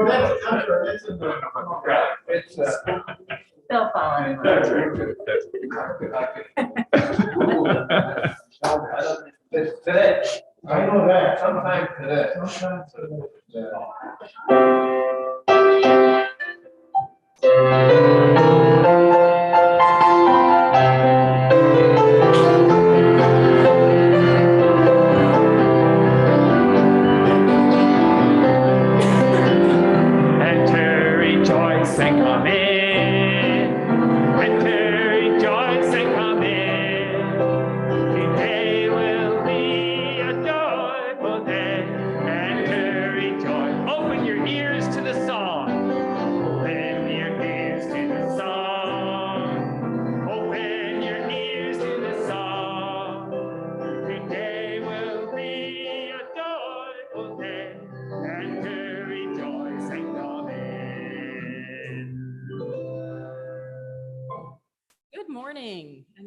that's, I'm sure it's in the, it's, Still following. it's today. I know that, sometime today.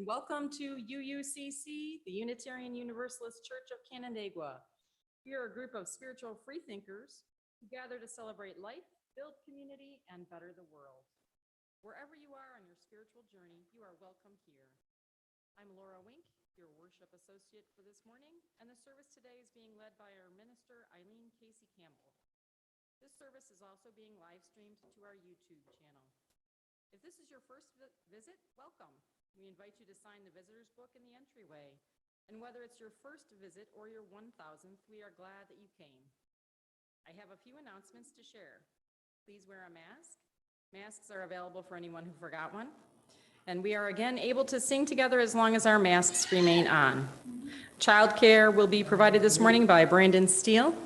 Welcome to UUCC, the Unitarian Universalist Church of Canandaigua. We are a group of spiritual freethinkers who gather to celebrate life, build community, and better the world. Wherever you are on your spiritual journey, you are welcome here. I'm Laura Wink, your worship associate for this morning, and the service today is being led by our minister, Eileen Casey Campbell. This service is also being live streamed to our YouTube channel. If this is your first visit, welcome. We invite you to sign the visitor's book in the entryway. And whether it's your first visit or your 1000th, we are glad that you came. I have a few announcements to share. Please wear a mask. Masks are available for anyone who forgot one. And we are again able to sing together as long as our masks remain on. Childcare will be provided this morning by Brandon Steele.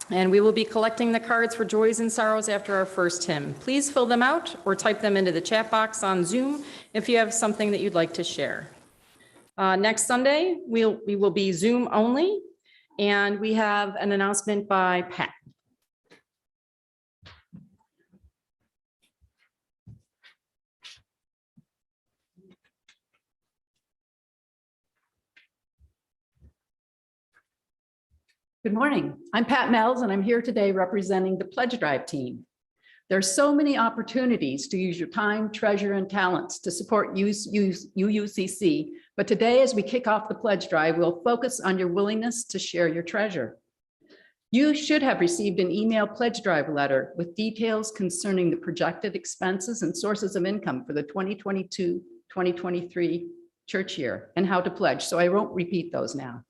And we will be collecting the cards for Joys and Sorrows after our first hymn. Please fill them out or type them into the chat box on Zoom if you have something that you'd like to share. Next Sunday, we will be Zoom only, and we have an announcement by Pat. Good morning. I'm Pat Mells, and I'm here today representing the Pledge Drive team. There's so many opportunities to use your time, treasure, and talents to support UUCC, but today, as we kick off the Pledge Drive, we'll focus on your willingness to share your treasure. You should have received an email Pledge Drive letter with details concerning the projected expenses and sources of income for the 2022-2023 church year and how to pledge, so I won't repeat those now.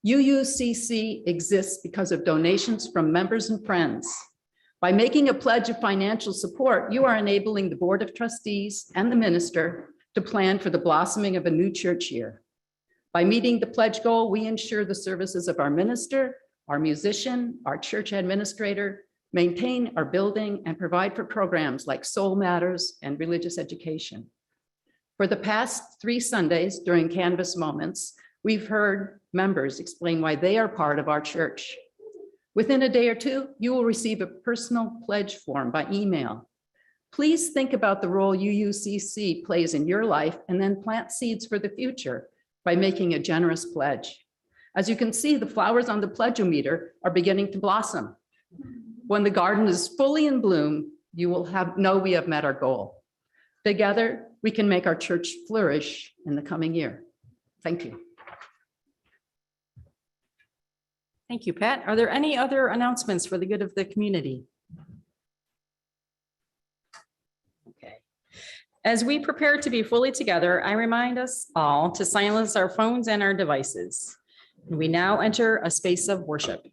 UUCC exists because of donations from members and friends. By making a pledge of financial support, you are enabling the Board of Trustees and the minister to plan for the blossoming of a new church year. By meeting the pledge goal, we ensure the services of our minister, our musician, our church administrator, maintain our building, and provide for programs like Soul Matters and religious education. For the past 3 Sundays during Canvas Moments, we've heard members explain why they are part of our church. Within a day or two, you will receive a personal pledge form by email. Please think about the role UUCC plays in your life and then plant seeds for the future by making a generous pledge. As you can see, the flowers on the pledge-o-meter are beginning to blossom. When the garden is fully in bloom, you will know we have met our goal. Together, we can make our church flourish in the coming year. Thank you. Thank you, Pat. Are there any other announcements for the good of the community? Okay. As we prepare to be fully together, I remind us all to silence our phones and our devices. We now enter a space of worship.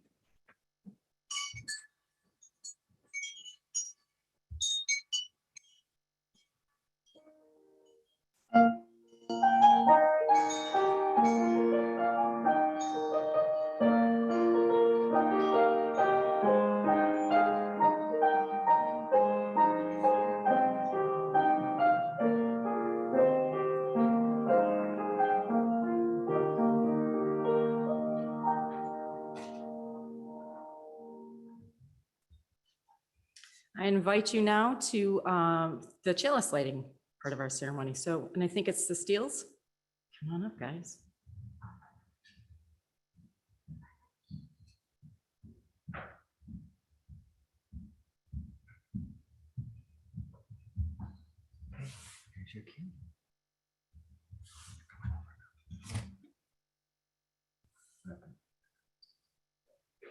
I invite you now to the chalice lighting part of our ceremony. So, and I think it's the Steels. Come on up, guys. you can.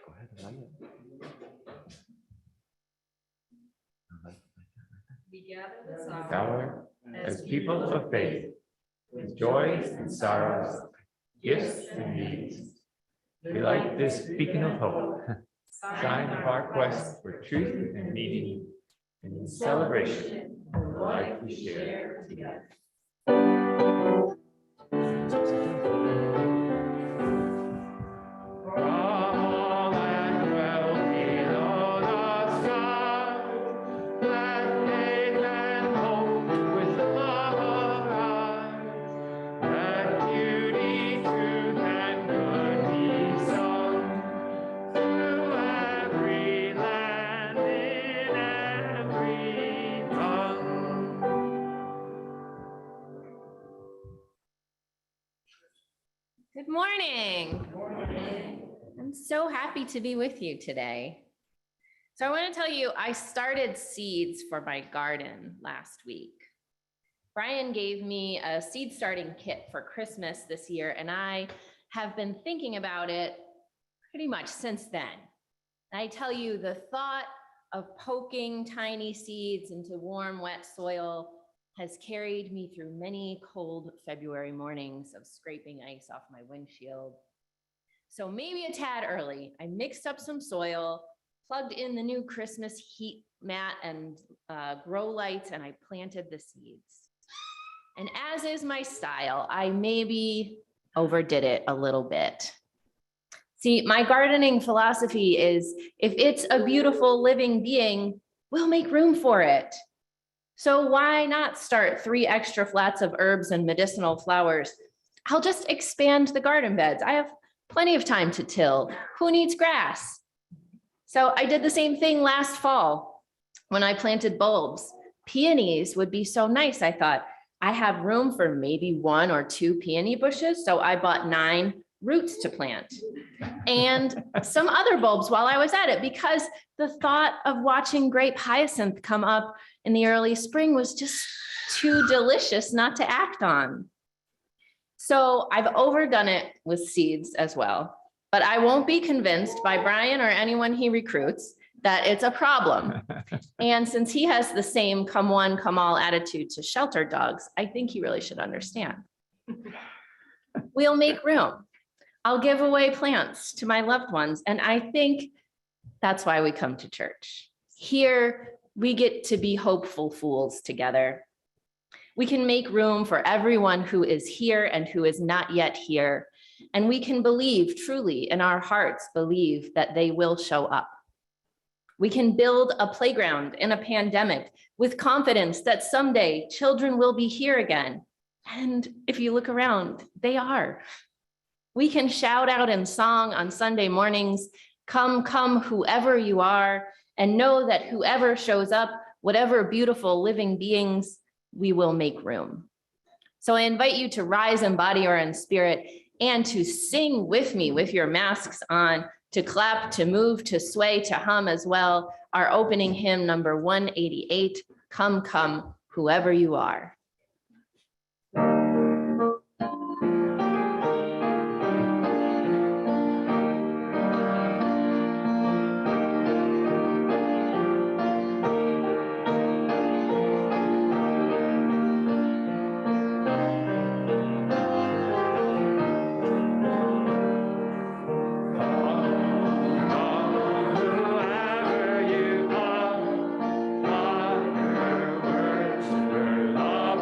Go ahead and light it. We gather this hour Hour as people of faith, with joys and sorrows, gifts and needs. We light this beacon of hope, sign of our quest for truth and meaning, and in celebration of the life we share together. Good morning. I'm so happy to be with you today. So I want to tell you, I started seeds for my garden last week. Brian gave me a seed starting kit for Christmas this year, and I have been thinking about it pretty much since then. I tell you, the thought of poking tiny seeds into warm, wet soil has carried me through many cold February mornings of scraping ice off my windshield. So maybe a tad early, I mixed up some soil, plugged in the new Christmas heat mat and grow lights, and I planted the seeds. And as is my style, I maybe overdid it a little bit. See, my gardening philosophy is if it's a beautiful living being, we'll make room for it. So why not start 3 extra flats of herbs and medicinal flowers? I'll just expand the garden beds. I have plenty of time to till. Who needs grass? So I did the same thing last fall when I planted bulbs. Peonies would be so nice. I thought I have room for maybe 1 or 2 peony bushes. So I bought 9 roots to plant and some other bulbs while I was at it, because the thought of watching grape hyacinth come up in the early spring was just too delicious not to act on. So I've overdone it with seeds as well, but I won't be convinced by Brian or anyone he recruits that it's a problem. And since he has the same come one, come all attitude to shelter dogs, I think he really should understand. We'll make room. I'll give away plants to my loved ones. And I think that's why we come to church. Here, we get to be hopeful fools together. We can make room for everyone who is here and who is not yet here. And we can believe truly in our hearts, believe that they will show up. We can build a playground in a pandemic with confidence that someday children will be here again. And if you look around, they are. We can shout out in song on Sunday mornings, come, come, whoever you are, and know that whoever shows up, whatever beautiful living beings, we will make room. So I invite you to rise in body or in spirit and to sing with me with your masks on, to clap, to move, to sway, to hum as well. Our opening hymn, number 188, Come, Come, Whoever You Are. Whoever you are, our words were love.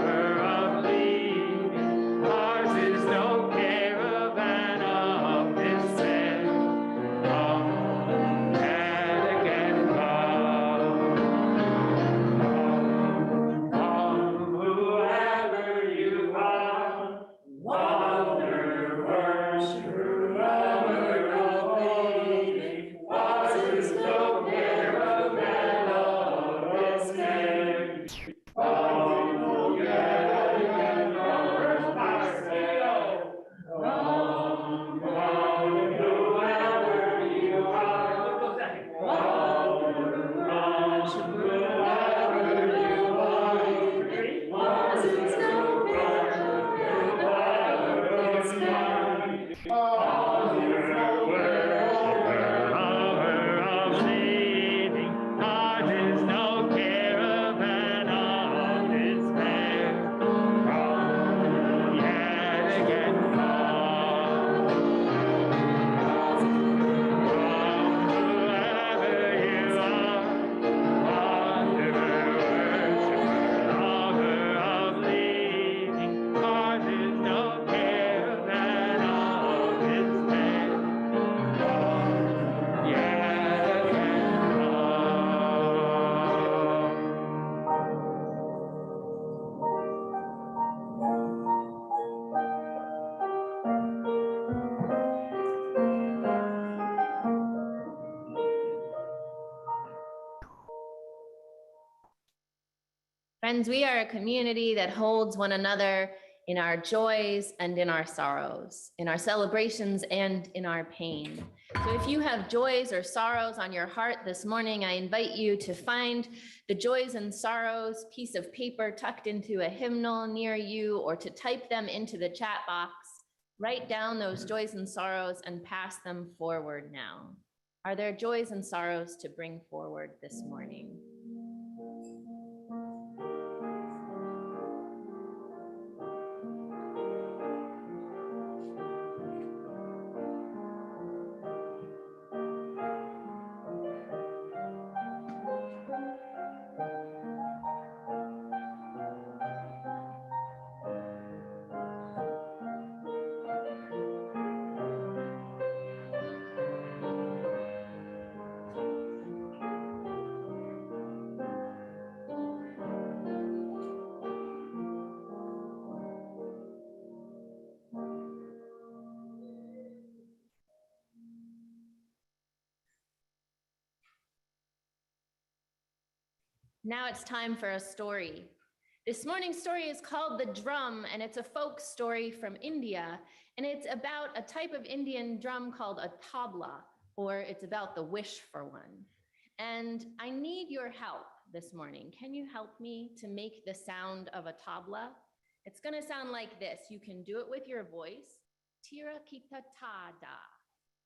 Friends, we are a community that holds one another in our joys and in our sorrows, in our celebrations and in our pain. So if you have joys or sorrows on your heart this morning, I invite you to find the joys and sorrows piece of paper tucked into a hymnal near you, or to type them into the chat box. Write down those joys and sorrows and pass them forward now. Are there joys and sorrows to bring forward this morning? Now it's time for a story. This morning's story is called The Drum, and it's a folk story from India. And it's about a type of Indian drum called a tabla, or it's about the wish for one. And I need your help this morning. Can you help me to make the sound of a tabla? It's gonna sound like this. You can do it with your voice, tira kita ta da.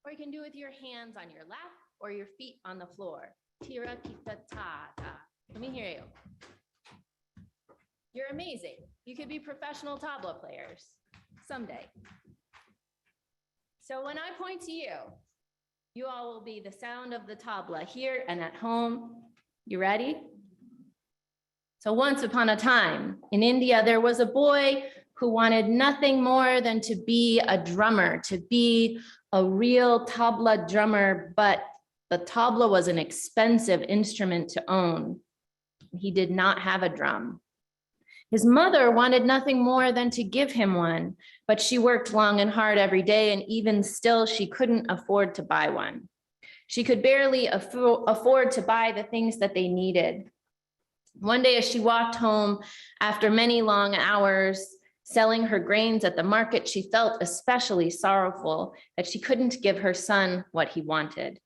Or you can do it with your hands on your lap or your feet on the floor, tira kita ta da. Let me hear you. You're amazing. You could be professional tabla players someday. So when I point to you, you all will be the sound of the tabla here and at home. You ready? So once upon a time in India, there was a boy who wanted nothing more than to be a drummer, to be a real tabla drummer, but the tabla was an expensive instrument to own. He did not have a drum. His mother wanted nothing more than to give him one, but she worked long and hard every day, and even still, she couldn't afford to buy one. She could barely afford to buy the things that they needed. One day, as she walked home after many long hours selling her grains at the market, she felt especially sorrowful that she couldn't give her son what he wanted.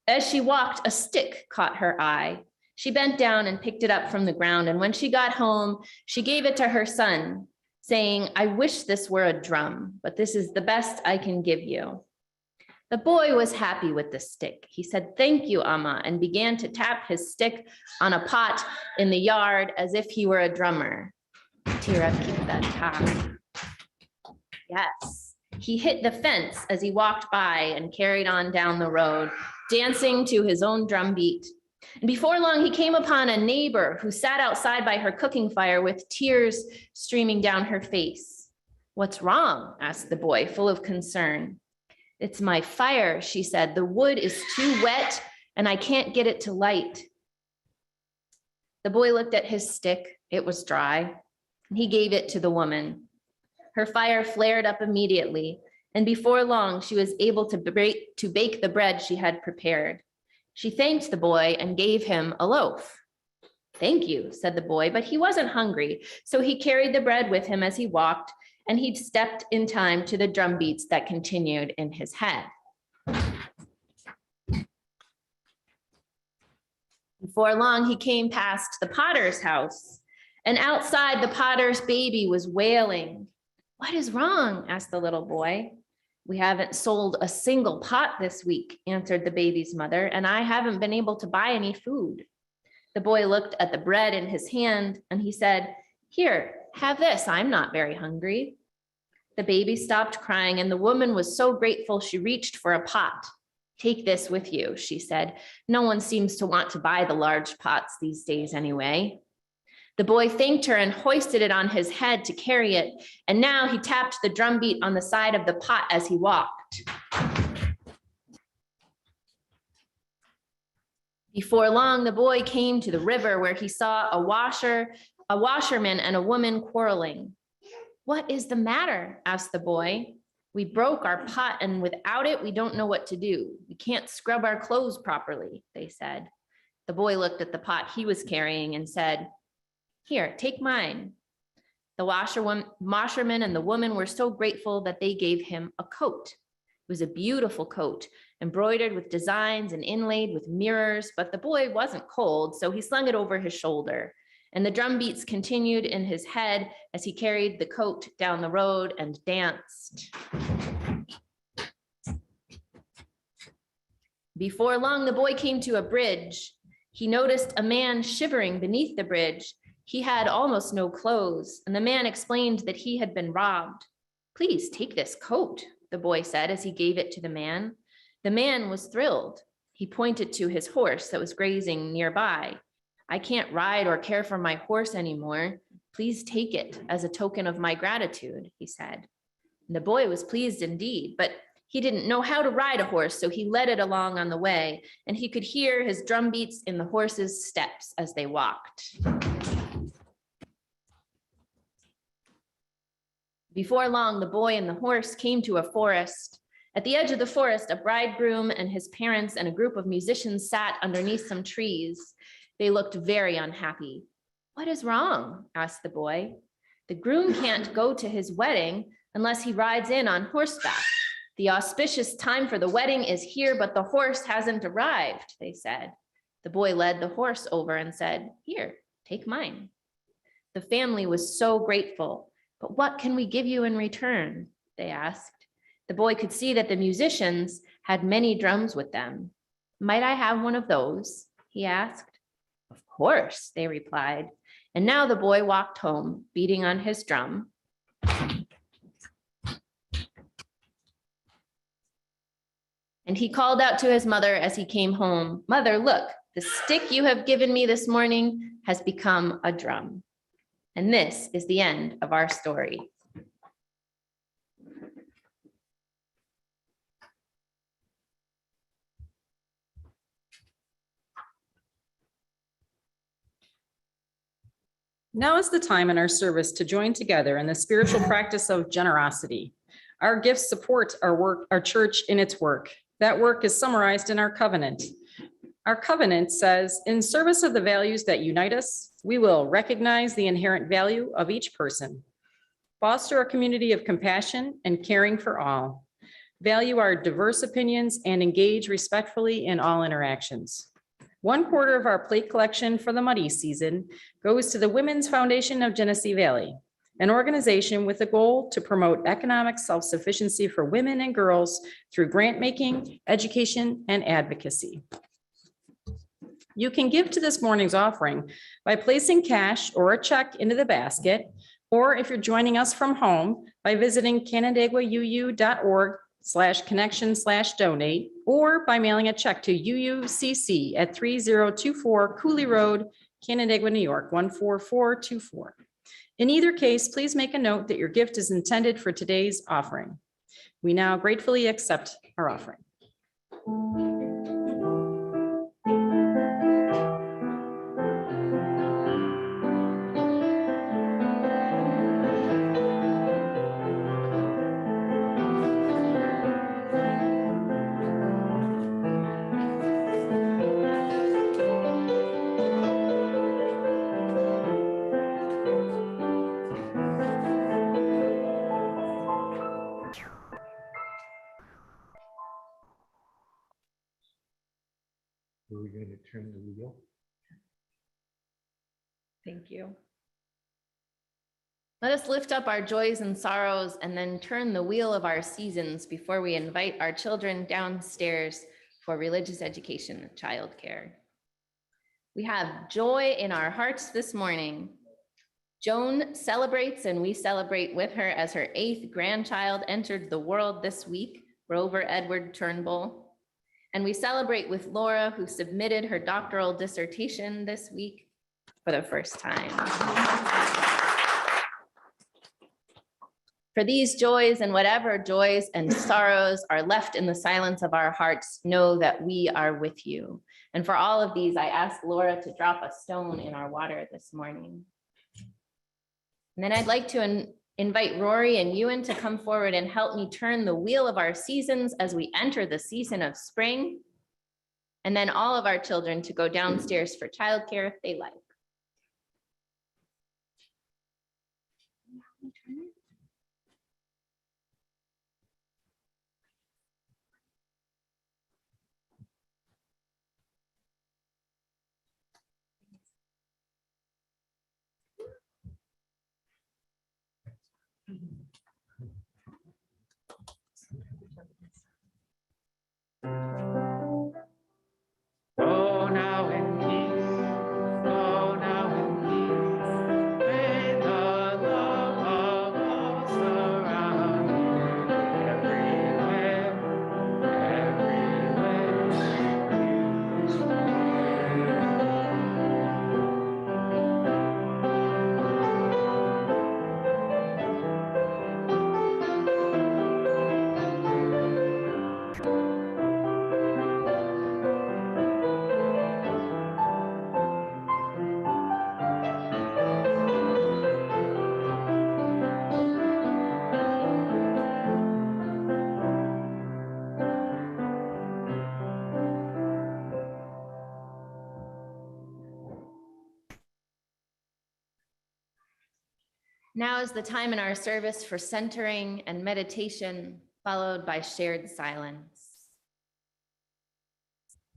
As she walked, a stick caught her eye. She bent down and picked it up from the ground, and when she got home, she gave it to her son, saying, "I wish this were a drum, but this is the best I can give you." The boy was happy with the stick. He said, "Thank you, Amma," and began to tap his stick on a pot in the yard as if he were a drummer. Tira kita ta. Yes, he hit the fence as he walked by and carried on down the road, dancing to his own drum beat. And before long, he came upon a neighbor who sat outside by her cooking fire with tears streaming down her face. "What's wrong?" asked the boy, full of concern. "It's my fire," she said. "The wood is too wet and I can't get it to light." The boy looked at his stick. It was dry. He gave it to the woman. Her fire flared up immediately, and before long, she was able to bake the bread she had prepared. She thanked the boy and gave him a loaf. "Thank you," said the boy, but he wasn't hungry, so he carried the bread with him as he walked, and he'd stepped in time to the drum beats that continued in his head. Before long, he came past the potter's house, and outside the potter's baby was wailing. "What is wrong?" asked the little boy. "We haven't sold a single pot this week," answered the baby's mother, "and I haven't been able to buy any food." The boy looked at the bread in his hand and he said, "Here, have this. I'm not very hungry." The baby stopped crying, and the woman was so grateful she reached for a pot. "Take this with you," she said. "No one seems to want to buy the large pots these days anyway." The boy thanked her and hoisted it on his head to carry it, and now he tapped the drum beat on the side of the pot as he walked. Before long, the boy came to the river where he saw a washerman and a woman quarreling. "What is the matter?" asked the boy. "We broke our pot, and without it, we don't know what to do. We can't scrub our clothes properly," they said. The boy looked at the pot he was carrying and said, Here, take mine. The washerman and the woman were so grateful that they gave him a coat. It was a beautiful coat, embroidered with designs and inlaid with mirrors, but the boy wasn't cold, so he slung it over his shoulder. And the drum beats continued in his head as he carried the coat down the road and danced. Before long, the boy came to a bridge. He noticed a man shivering beneath the bridge. He had almost no clothes, and the man explained that he had been robbed. "Please take this coat," the boy said as he gave it to the man. The man was thrilled. He pointed to his horse that was grazing nearby. "I can't ride or care for my horse anymore. Please take it as a token of my gratitude," he said. And the boy was pleased indeed, but he didn't know how to ride a horse, so he led it along on the way, and he could hear his drum beats in the horse's steps as they walked. Before long, the boy and the horse came to a forest. At the edge of the forest, a bridegroom and his parents and a group of musicians sat underneath some trees. They looked very unhappy. "What is wrong?" asked the boy. "The groom can't go to his wedding unless he rides in on horseback. The auspicious time for the wedding is here, but the horse hasn't arrived," they said. The boy led the horse over and said, "Here, take mine." The family was so grateful. "But what can we give you in return?" they asked. The boy could see that the musicians had many drums with them. "Might I have one of those?" he asked. "Of course," they replied. And now the boy walked home, beating on his drum. And he called out to his mother as he came home, "Mother, look, the stick you have given me this morning has become a drum." And this is the end of our story. Now is the time in our service to join together in the spiritual practice of generosity. Our gifts support our work, our church in its work. That work is summarized in our covenant. Our covenant says, "In service of the values that unite us, we will recognize the inherent value of each person, foster a community of compassion and caring for all, value our diverse opinions, and engage respectfully in all interactions." 1/4 of our plate collection for the muddy season goes to the Women's Foundation of Genesee Valley, an organization with a goal to promote economic self-sufficiency for women and girls through grant making, education, and advocacy. You can give to this morning's offering by placing cash or a check into the basket, or if you're joining us from home, by visiting canandaiguauu.org/connection/donate, or by mailing a check to UUCC at 3024 Cooley Road, Canandaigua, New York, 14424. In either case, please make a note that your gift is intended for today's offering. We now gratefully accept our offering. Are we going to turn the wheel? Thank you. Let us lift up our joys and sorrows and then turn the wheel of our seasons before we invite our children downstairs for religious education and childcare. We have joy in our hearts this morning. Joan celebrates, and we celebrate with her as her 8th grandchild entered the world this week, Rover Edward Turnbull. And we celebrate with Laura, who submitted her doctoral dissertation this week for the first time. For these joys and whatever joys and sorrows are left in the silence of our hearts, know that we are with you. And for all of these, I ask Laura to drop a stone in our water this morning. And then I'd like to invite Rory and Ewan to come forward and help me turn the wheel of our seasons as we enter the season of spring. And then all of our children to go downstairs for childcare if they like. Now is the time in our service for centering and meditation, followed by shared silence.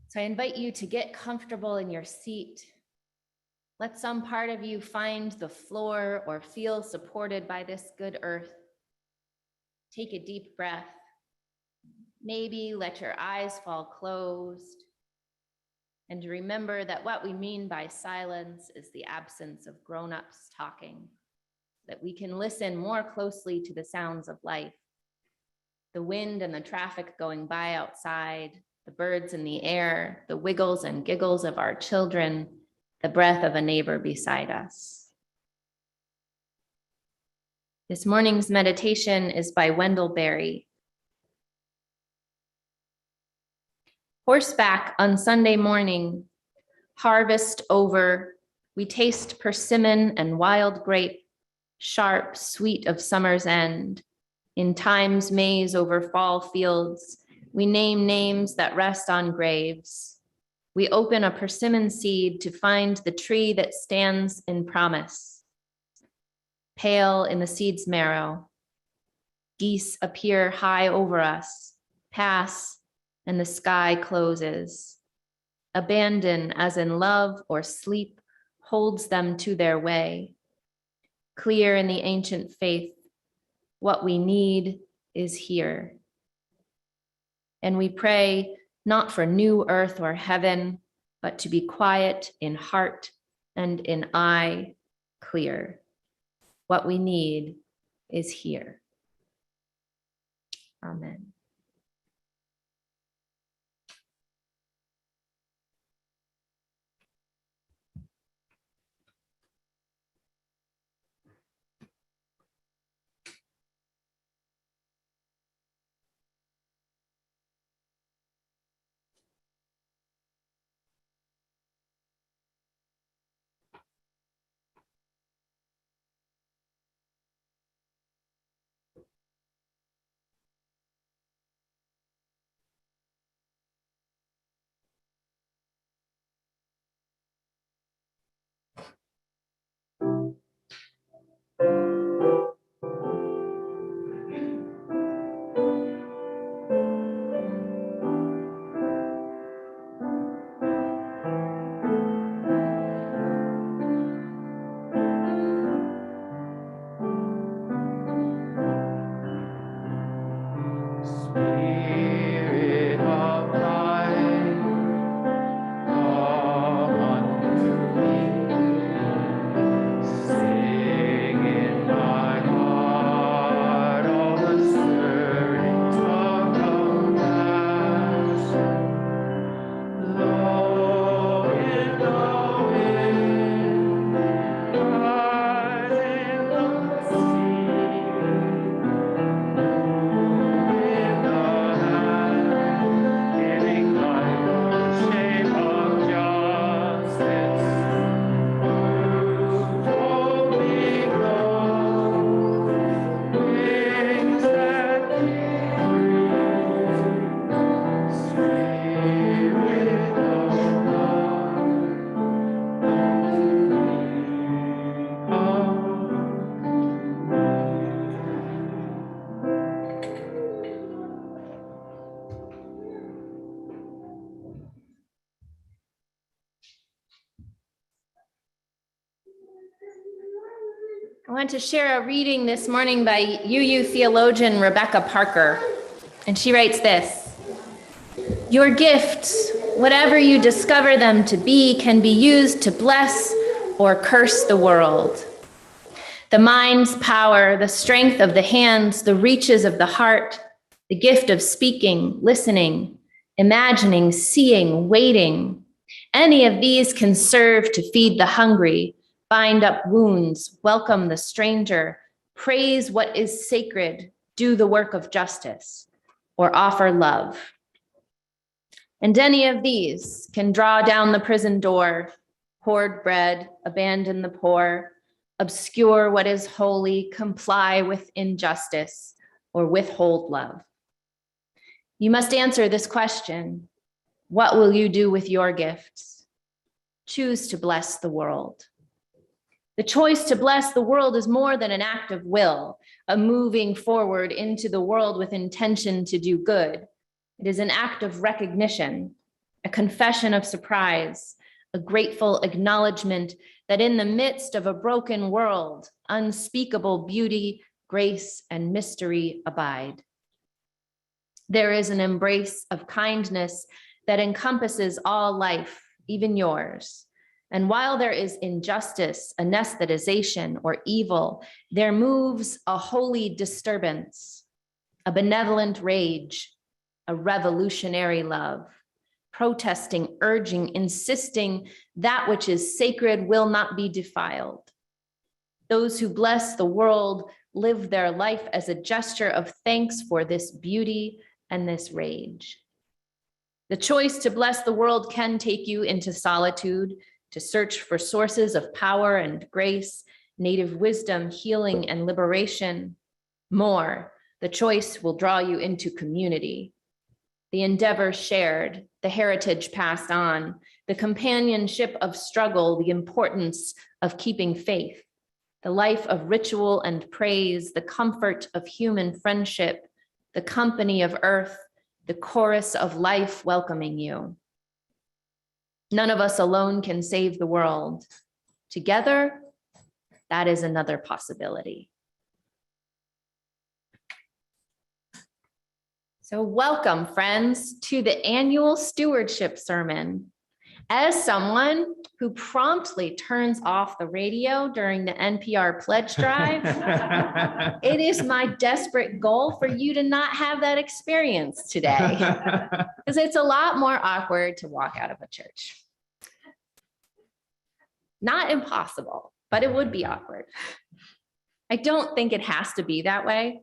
So I invite you to get comfortable in your seat. Let some part of you find the floor or feel supported by this good earth. Take a deep breath. Maybe let your eyes fall closed. And remember that what we mean by silence is the absence of grown-ups talking, that we can listen more closely to the sounds of life, the wind and the traffic going by outside, the birds in the air, the wiggles and giggles of our children, the breath of a neighbor beside us. This morning's meditation is by Wendell Berry. Horseback on Sunday morning, harvest over, we taste persimmon and wild grape, sharp, sweet of summer's end. In time's maze over fall fields, we name names that rest on graves. We open a persimmon seed to find the tree that stands in promise. Pale in the seed's marrow, geese appear high over us, pass, and the sky closes. Abandon, as in love or sleep, holds them to their way. Clear in the ancient faith, what we need is here. And we pray not for new earth or heaven, but to be quiet in heart and in eye clear. What we need is here. Amen. Spirit of life, come unto me. Sing in my heart all the stirrings of compassion. Blow in the wind, rise in the sea. Giving life the shape of justice, who told me go, wings that carry, Spirit of love, I want to share a reading this morning by UU theologian Rebecca Parker, and she writes this: your gifts, whatever you discover them to be, can be used to bless or curse the world. The mind's power, the strength of the hands, the reaches of the heart, the gift of speaking, listening, imagining, seeing, waiting, any of these can serve to feed the hungry, bind up wounds, welcome the stranger, praise what is sacred, do the work of justice, or offer love. And any of these can draw down the prison door, hoard bread, abandon the poor, obscure what is holy, comply with injustice, or withhold love. You must answer this question: what will you do with your gifts? Choose to bless the world. The choice to bless the world is more than an act of will, a moving forward into the world with intention to do good. It is an act of recognition, a confession of surprise, a grateful acknowledgement that in the midst of a broken world, unspeakable beauty, grace, and mystery abide. There is an embrace of kindness that encompasses all life, even yours. And while there is injustice, anesthetization, or evil, there moves a holy disturbance, a benevolent rage, a revolutionary love, protesting, urging, insisting that which is sacred will not be defiled. Those who bless the world live their life as a gesture of thanks for this beauty and this rage. The choice to bless the world can take you into solitude, to search for sources of power and grace, native wisdom, healing, and liberation. More, the choice will draw you into community. The endeavor shared, the heritage passed on, the companionship of struggle, the importance of keeping faith, the life of ritual and praise, the comfort of human friendship, the company of earth, the chorus of life welcoming you. None of us alone can save the world. Together, that is another possibility. So welcome, friends, to the annual stewardship sermon. As someone who promptly turns off the radio during the NPR pledge drive, it is my desperate goal for you to not have that experience today, because it's a lot more awkward to walk out of a church. Not impossible, but it would be awkward. I don't think it has to be that way,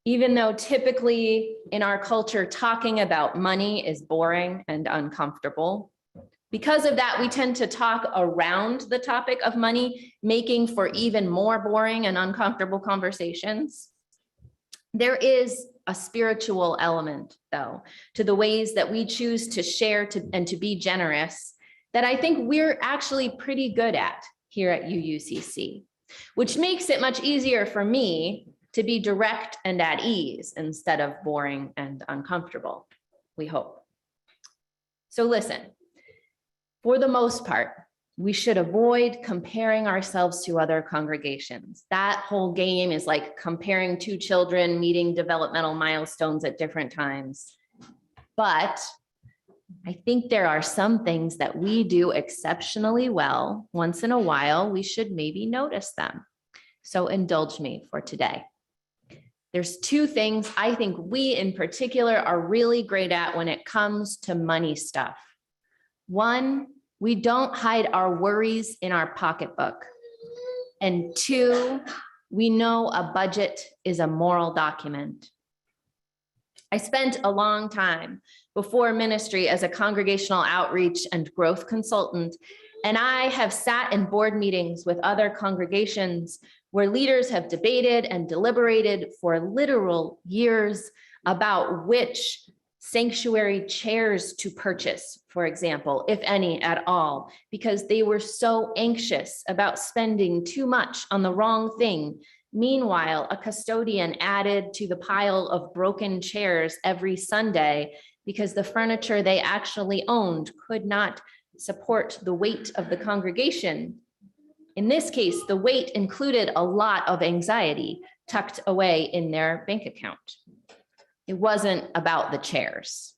even though typically in our culture, talking about money is boring and uncomfortable. Because of that, we tend to talk around the topic of money, making for even more boring and uncomfortable conversations. There is a spiritual element, though, to the ways that we choose to share and to be generous that I think we're actually pretty good at here at UUCC, which makes it much easier for me to be direct and at ease instead of boring and uncomfortable, we hope. So listen. For the most part, we should avoid comparing ourselves to other congregations. That whole game is like comparing two children meeting developmental milestones at different times. But I think there are some things that we do exceptionally well. Once in a while, we should maybe notice them. So indulge me for today. There's two things I think we in particular are really great at when it comes to money stuff. One, we don't hide our worries in our pocketbook. And two, we know a budget is a moral document. I spent a long time before ministry as a congregational outreach and growth consultant, and I have sat in board meetings with other congregations where leaders have debated and deliberated for literal years about which sanctuary chairs to purchase, for example, if any at all, because they were so anxious about spending too much on the wrong thing. Meanwhile, a custodian added to the pile of broken chairs every Sunday because the furniture they actually owned could not support the weight of the congregation. In this case, the weight included a lot of anxiety tucked away in their bank account. It wasn't about the chairs.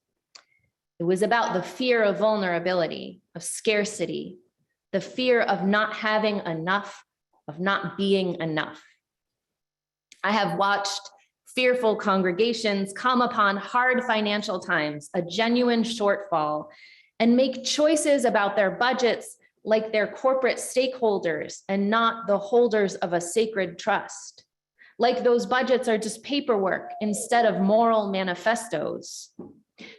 It was about the fear of vulnerability, of scarcity, the fear of not having enough, of not being enough. I have watched fearful congregations come upon hard financial times, a genuine shortfall, and make choices about their budgets like they're corporate stakeholders and not the holders of a sacred trust. Like those budgets are just paperwork instead of moral manifestos.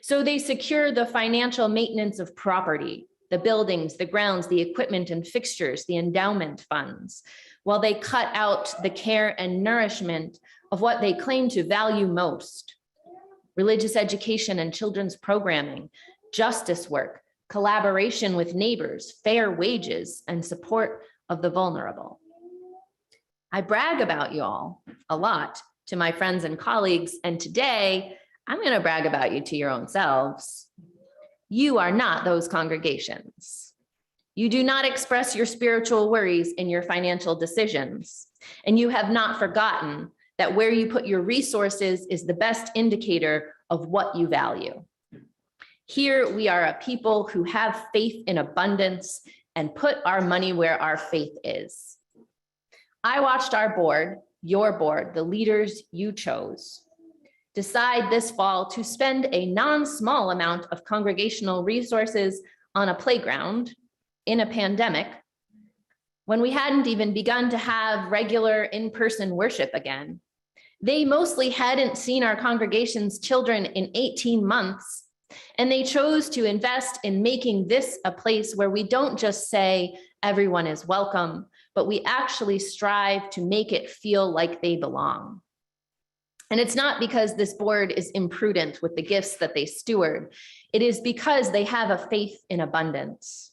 So they secure the financial maintenance of property, the buildings, the grounds, the equipment and fixtures, the endowment funds, while they cut out the care and nourishment of what they claim to value most: religious education and children's programming, justice work, collaboration with neighbors, fair wages, and support of the vulnerable. I brag about you all a lot to my friends and colleagues, and today I'm going to brag about you to your own selves. You are not those congregations. You do not express your spiritual worries in your financial decisions, and you have not forgotten that where you put your resources is the best indicator of what you value. Here we are a people who have faith in abundance and put our money where our faith is. I watched our board, your board, the leaders you chose, decide this fall to spend a non-small amount of congregational resources on a playground in a pandemic when we hadn't even begun to have regular in-person worship again. They mostly hadn't seen our congregation's children in 18 months, and they chose to invest in making this a place where we don't just say everyone is welcome, but we actually strive to make it feel like they belong. And it's not because this board is imprudent with the gifts that they steward. It is because they have a faith in abundance.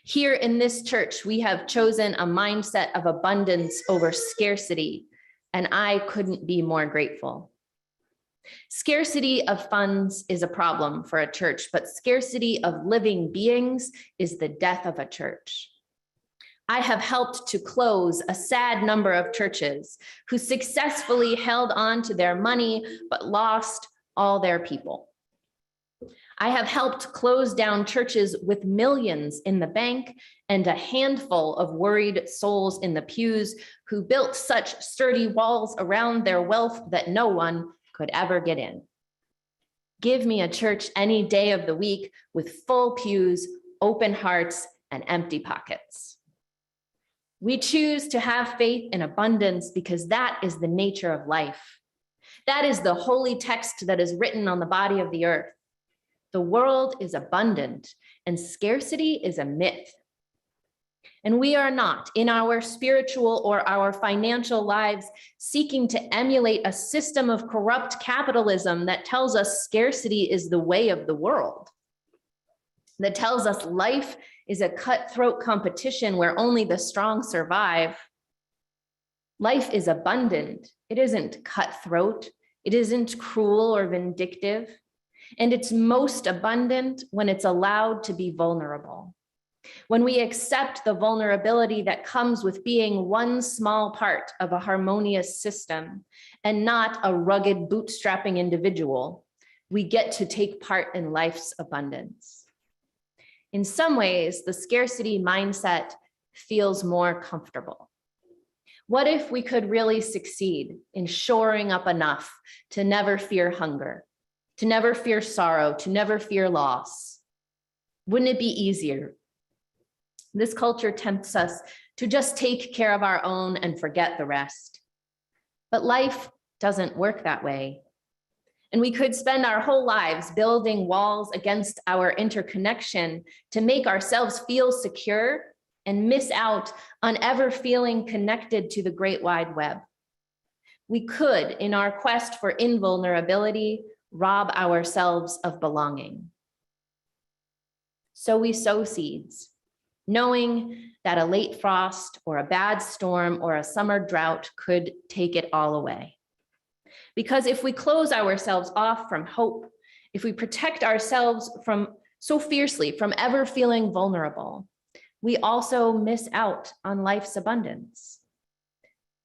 Here in this church, we have chosen a mindset of abundance over scarcity, and I couldn't be more grateful. Scarcity of funds is a problem for a church, but scarcity of living beings is the death of a church. I have helped to close a sad number of churches who successfully held on to their money, but lost all their people. I have helped close down churches with millions in the bank and a handful of worried souls in the pews who built such sturdy walls around their wealth that no one could ever get in. Give me a church any day of the week with full pews, open hearts, and empty pockets. We choose to have faith in abundance because that is the nature of life. That is the holy text that is written on the body of the earth. The world is abundant and scarcity is a myth. And we are not, in our spiritual or our financial lives, seeking to emulate a system of corrupt capitalism that tells us scarcity is the way of the world, that tells us life is a cutthroat competition where only the strong survive. Life is abundant. It isn't cutthroat. It isn't cruel or vindictive. And it's most abundant when it's allowed to be vulnerable. When we accept the vulnerability that comes with being one small part of a harmonious system and not a rugged bootstrapping individual, we get to take part in life's abundance. In some ways, the scarcity mindset feels more comfortable. What if we could really succeed in shoring up enough to never fear hunger, to never fear sorrow, to never fear loss? Wouldn't it be easier? This culture tempts us to just take care of our own and forget the rest. But life doesn't work that way. And we could spend our whole lives building walls against our interconnection to make ourselves feel secure and miss out on ever feeling connected to the great wide web. We could, in our quest for invulnerability, rob ourselves of belonging. So we sow seeds, knowing that a late frost or a bad storm or a summer drought could take it all away. Because if we close ourselves off from hope, if we protect ourselves so fiercely from ever feeling vulnerable, we also miss out on life's abundance.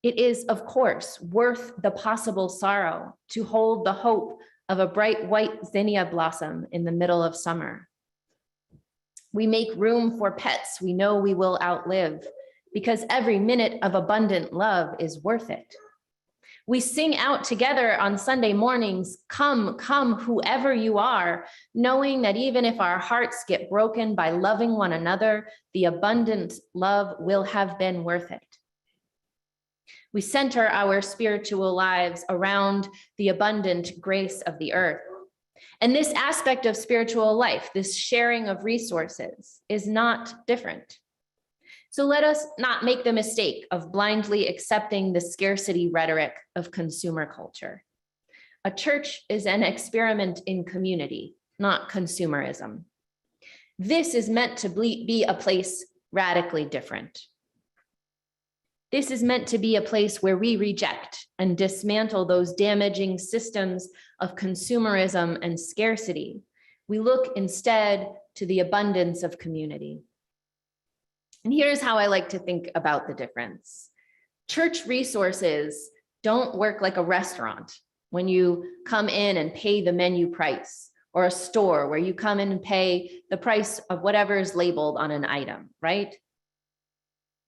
It is, of course, worth the possible sorrow to hold the hope of a bright white zinnia blossom in the middle of summer. We make room for pets we know we will outlive because every minute of abundant love is worth it. We sing out together on Sunday mornings, "Come, come, whoever you are," knowing that even if our hearts get broken by loving one another, the abundant love will have been worth it. We center our spiritual lives around the abundant grace of the earth. And this aspect of spiritual life, this sharing of resources, is not different. So let us not make the mistake of blindly accepting the scarcity rhetoric of consumer culture. A church is an experiment in community, not consumerism. This is meant to be a place radically different. This is meant to be a place where we reject and dismantle those damaging systems of consumerism and scarcity. We look instead to the abundance of community. And here's how I like to think about the difference. Church resources don't work like a restaurant when you come in and pay the menu price, or a store where you come in and pay the price of whatever is labeled on an item, right?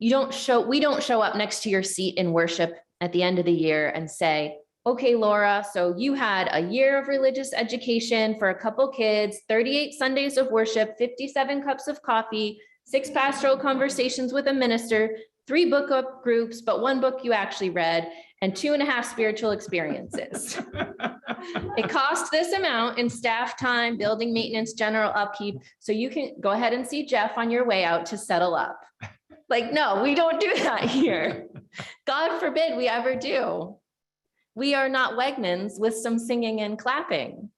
We don't show up next to your seat in worship at the end of the year and say, okay, Laura, so you had a year of religious education for a couple kids, 38 Sundays of worship, 57 cups of coffee, 6 pastoral conversations with a minister, 3 book groups, but 1 book you actually read, and 2.5 spiritual experiences. It costs this amount in staff time, building maintenance, general upkeep, so you can go ahead and see Jeff on your way out to settle up. Like, no, we don't do that here. God forbid we ever do. We are not Wegmans with some singing and clapping.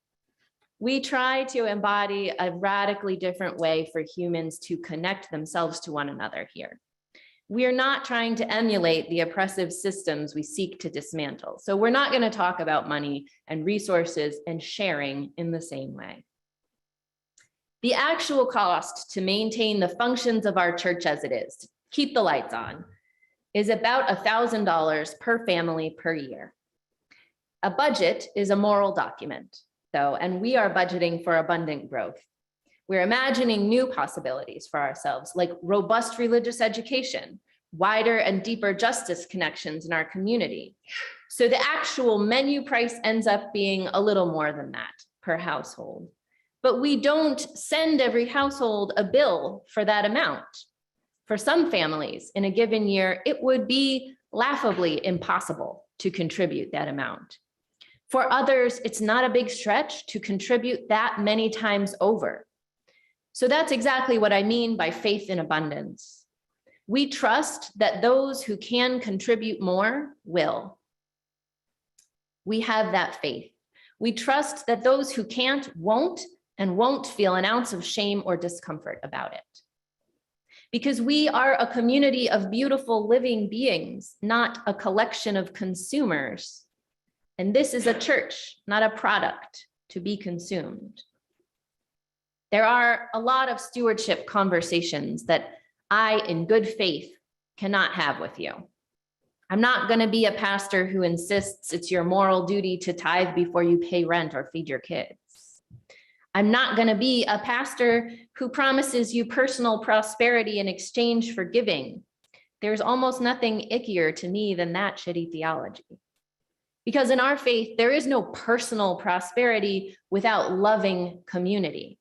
We try to embody a radically different way for humans to connect themselves to one another here. We are not trying to emulate the oppressive systems we seek to dismantle. So we're not going to talk about money and resources and sharing in the same way. The actual cost to maintain the functions of our church as it is, to keep the lights on, is about $1,000 per family per year. A budget is a moral document, though, and we are budgeting for abundant growth. We're imagining new possibilities for ourselves, like robust religious education, wider and deeper justice connections in our community. So the actual menu price ends up being a little more than that per household. But we don't send every household a bill for that amount. For some families in a given year, it would be laughably impossible to contribute that amount. For others, it's not a big stretch to contribute that many times over. So that's exactly what I mean by faith in abundance. We trust that those who can contribute more will. We have that faith. We trust that those who can't won't feel an ounce of shame or discomfort about it. Because we are a community of beautiful living beings, not a collection of consumers. And this is a church, not a product to be consumed. There are a lot of stewardship conversations that I, in good faith, cannot have with you. I'm not going to be a pastor who insists it's your moral duty to tithe before you pay rent or feed your kids. I'm not going to be a pastor who promises you personal prosperity in exchange for giving. There's almost nothing ickier to me than that shitty theology. Because in our faith, there is no personal prosperity without loving community.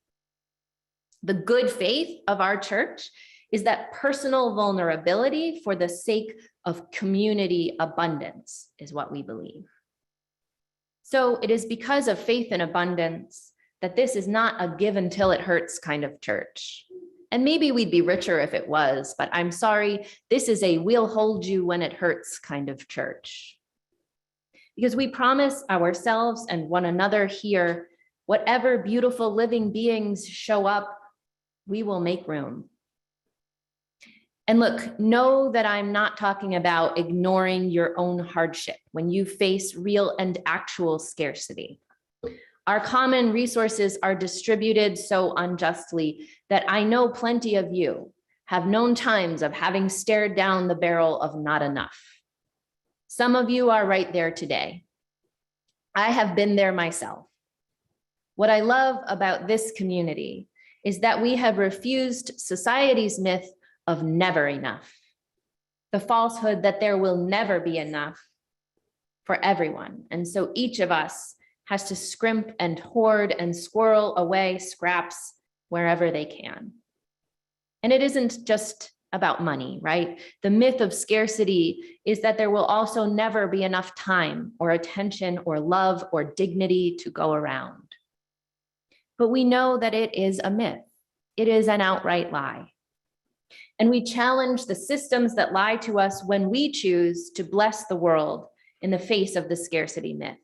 The good faith of our church is that personal vulnerability for the sake of community abundance is what we believe. So it is because of faith in abundance that this is not a give until it hurts kind of church. And maybe we'd be richer if it was, but I'm sorry, this is a we'll hold you when it hurts kind of church. Because we promise ourselves and one another here, whatever beautiful living beings show up, we will make room. And look, know that I'm not talking about ignoring your own hardship when you face real and actual scarcity. Our common resources are distributed so unjustly that I know plenty of you have known times of having stared down the barrel of not enough. Some of you are right there today. I have been there myself. What I love about this community is that we have refused society's myth of never enough, the falsehood that there will never be enough for everyone. And so each of us has to scrimp and hoard and squirrel away scraps wherever they can. And it isn't just about money, right? The myth of scarcity is that there will also never be enough time or attention or love or dignity to go around. But we know that it is a myth. It is an outright lie. And we challenge the systems that lie to us when we choose to bless the world in the face of the scarcity myth.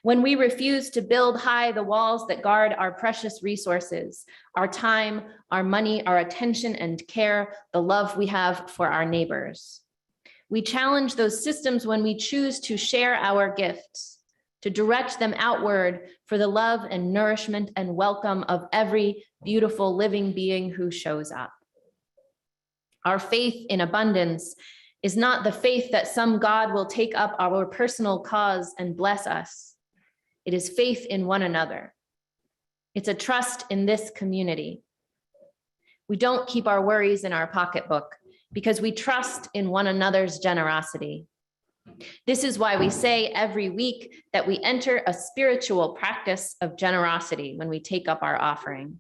When we refuse to build high the walls that guard our precious resources, our time, our money, our attention and care, the love we have for our neighbors. We challenge those systems when we choose to share our gifts, to direct them outward for the love and nourishment and welcome of every beautiful living being who shows up. Our faith in abundance is not the faith that some God will take up our personal cause and bless us. It is faith in one another. It's a trust in this community. We don't keep our worries in our pocketbook because we trust in one another's generosity. This is why we say every week that we enter a spiritual practice of generosity when we take up our offering.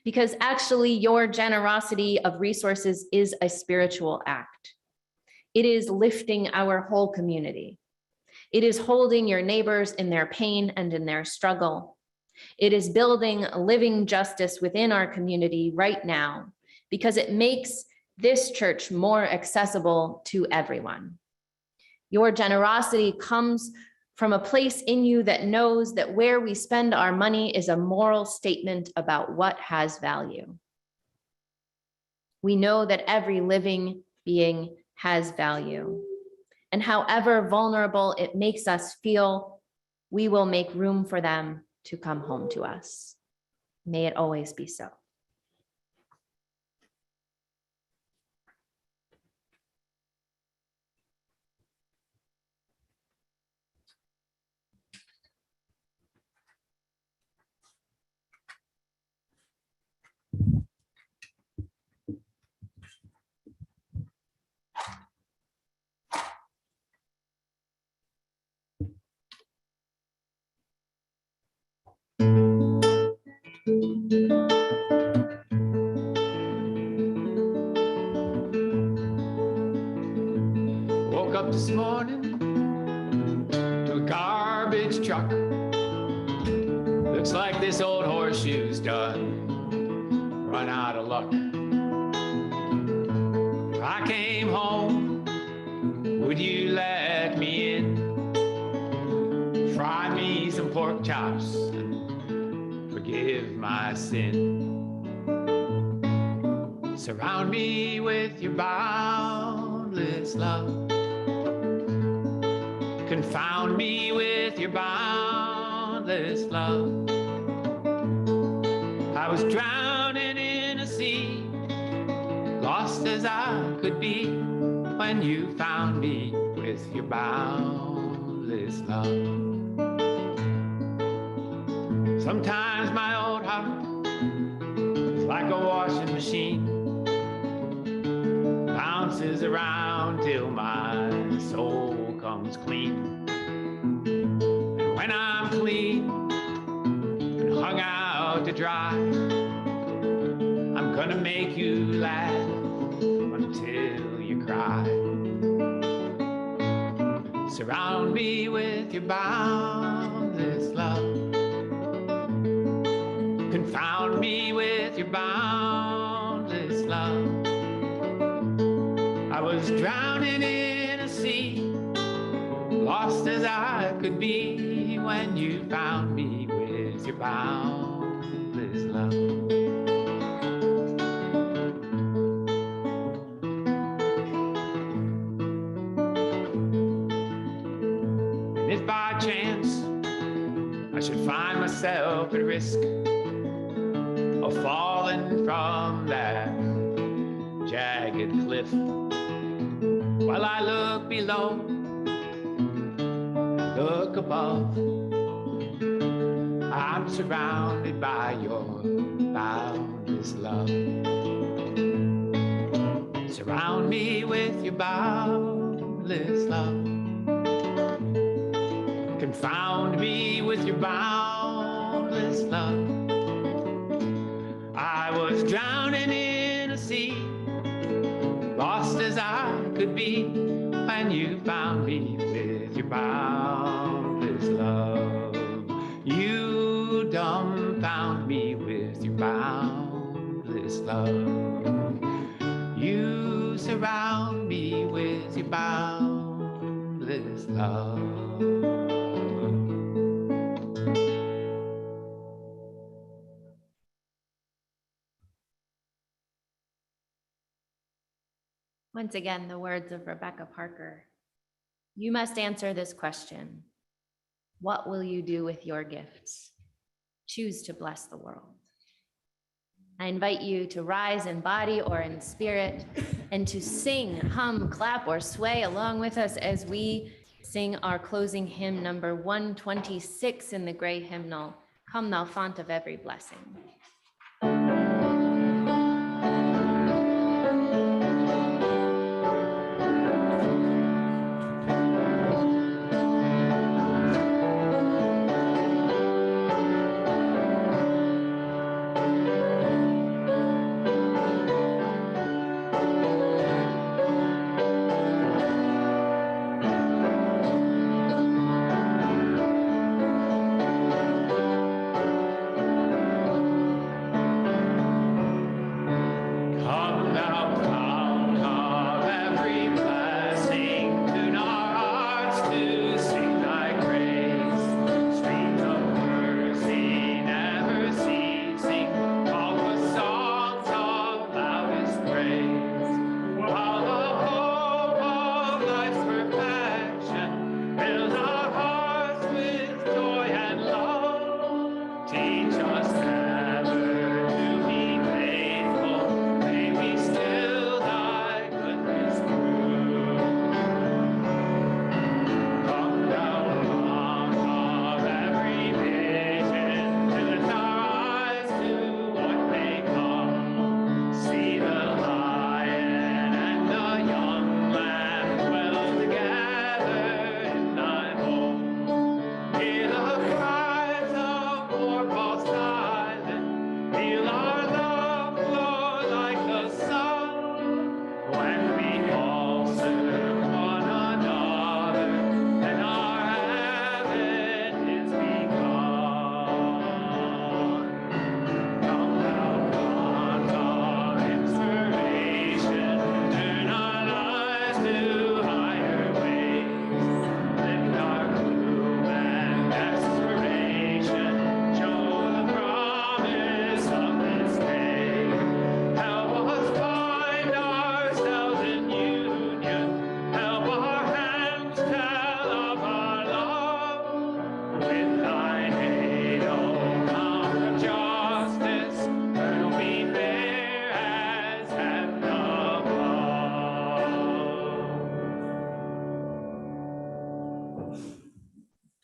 Because actually, your generosity of resources is a spiritual act. It is lifting our whole community. It is holding your neighbors in their pain and in their struggle. It is building a living justice within our community right now, because it makes this church more accessible to everyone. Your generosity comes from a place in you that knows that where we spend our money is a moral statement about what has value. We know that every living being has value, and however vulnerable it makes us feel, we will make room for them to come home to us. May it always be so. Woke up this morning to a garbage truck. Looks like this old horseshoe's done run out of luck. If I came home, would you let me in? Fry me some pork chops and forgive my sin. Surround me with your boundless love. Confound me with your boundless love. I was drowning in a sea, lost as I could be, when you found me with your boundless love. Sometimes my old heart is like a washing machine, bounces around till my soul comes clean. And when I'm clean and hung out to dry, I'm gonna make you laugh until you cry. Surround me with your boundless love. Confound me with your boundless love. I was drowning in a sea, lost as I could be, when you found me with your boundless love. And if by chance I should find myself at risk of falling from that jagged cliff, while I look below, look above, I'm surrounded by your boundless love. Surround me with your boundless love. Confound me with your boundless love. I was drowning in a sea, lost as I could be, when you found me with your boundless love. You dumbfound me with your boundless love. You surround me with your boundless love. Once again, the words of Rebecca Parker. You must answer this question. What will you do with your gifts? Choose to bless the world. I invite you to rise in body or in spirit and to sing, hum, clap, or sway along with us as we sing our closing hymn number 126 in the gray hymnal, Come Thou Font of Every Blessing.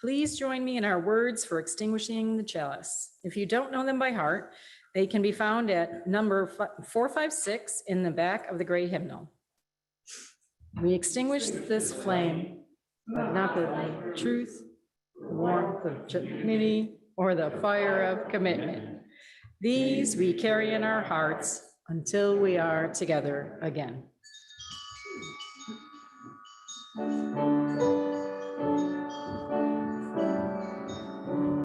Please join me in our words for extinguishing the chalice. If you don't know them by heart, they can be found at number 456 in the back of the gray hymnal. We extinguish this flame, but not the truth, the warmth of dignity, or the fire of commitment. These we carry in our hearts until we are together again.